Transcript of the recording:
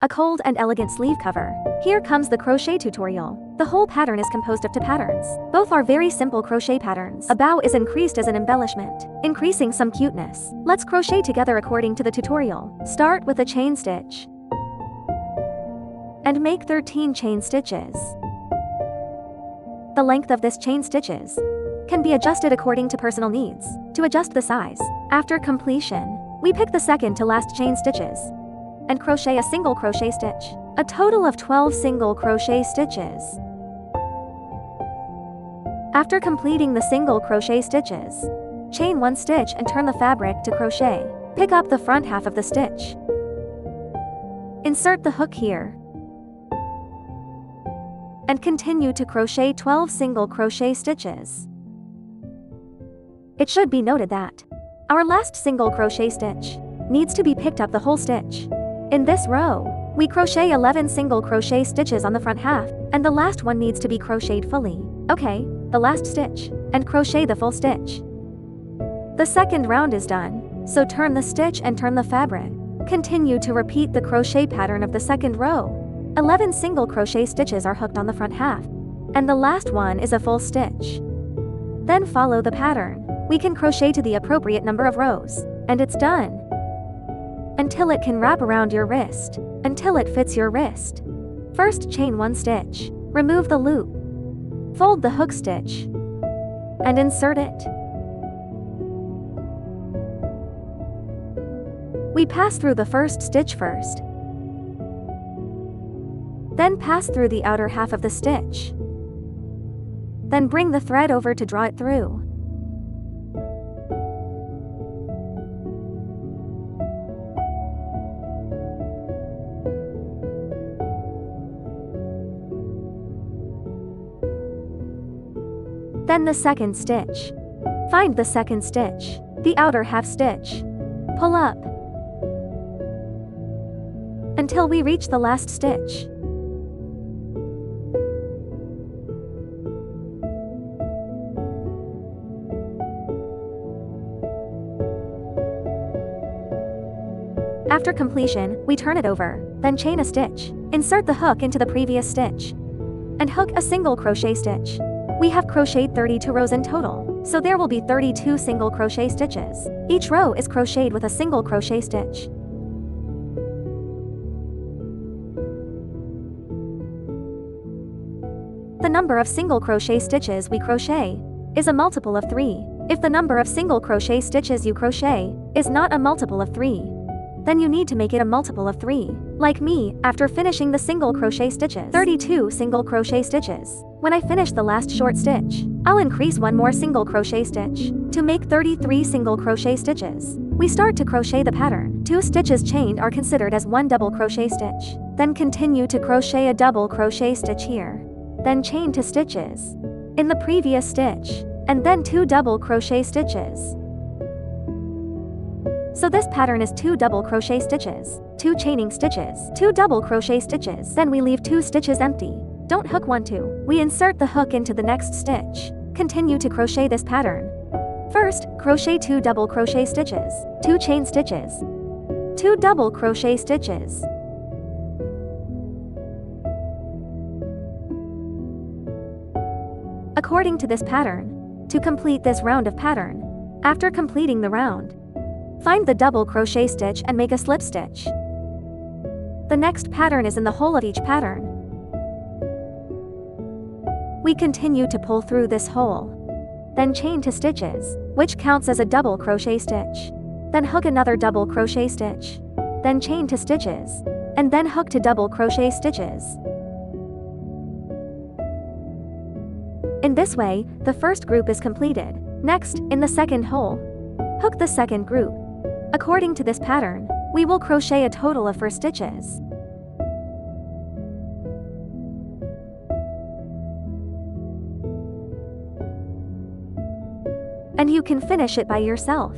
A cold and elegant sleeve cover. Here comes the crochet tutorial. The whole pattern is composed of two patterns. Both are very simple crochet patterns. A bow is increased as an embellishment, increasing some cuteness. Let's crochet together according to the tutorial. Start with a chain stitch and make 13 chain stitches. The length of this chain stitches can be adjusted according to personal needs. To adjust the size, after completion, we pick the second to last chain stitches and crochet a single crochet stitch. A total of 12 single crochet stitches. After completing the single crochet stitches, chain 1 stitch and turn the fabric to crochet. Pick up the front half of the stitch. Insert the hook here and continue to crochet 12 single crochet stitches. It should be noted that our last single crochet stitch needs to be picked up the whole stitch. In this row, we crochet 11 single crochet stitches on the front half, and the last one needs to be crocheted fully. Okay, the last stitch, and crochet the full stitch. The second round is done, so turn the stitch and turn the fabric. Continue to repeat the crochet pattern of the second row. 11 single crochet stitches are hooked on the front half, and the last one is a full stitch. Then follow the pattern. We can crochet to the appropriate number of rows, and it's done. Until it can wrap around your wrist, until it fits your wrist. First chain 1 stitch, remove the loop, fold the hook stitch, and insert it. We pass through the first stitch first, then pass through the outer half of the stitch. Then bring the thread over to draw it through. Then the second stitch. Find the second stitch, the outer half stitch. Pull up until we reach the last stitch. After completion, we turn it over, then chain a stitch. Insert the hook into the previous stitch and hook a single crochet stitch. We have crocheted 32 rows in total, so there will be 32 single crochet stitches. Each row is crocheted with a single crochet stitch. The number of single crochet stitches we crochet is a multiple of 3. If the number of single crochet stitches you crochet is not a multiple of 3, then you need to make it a multiple of 3. Like me, after finishing the single crochet stitches, 32 single crochet stitches. When I finish the last short stitch, I'll increase 1 more single crochet stitch to make 33 single crochet stitches. We start to crochet the pattern. 2 stitches chained are considered as 1 double crochet stitch. Then continue to crochet a double crochet stitch here. Then chain 2 stitches in the previous stitch, and then 2 double crochet stitches. So this pattern is 2 double crochet stitches, 2 chaining stitches, 2 double crochet stitches. Then we leave 2 stitches empty. Don't hook 1, 2. We insert the hook into the next stitch. Continue to crochet this pattern. First, crochet 2 double crochet stitches, 2 chain stitches, 2 double crochet stitches. According to this pattern, to complete this round of pattern, after completing the round, find the double crochet stitch and make a slip stitch. The next pattern is in the hole of each pattern. We continue to pull through this hole. Then chain 2 stitches, which counts as a double crochet stitch. Then hook another double crochet stitch. Then chain 2 stitches, and then hook 2 double crochet stitches. In this way, the first group is completed. Next, in the second hole, hook the second group. According to this pattern, we will crochet a total of 4 stitches. And you can finish it by yourself.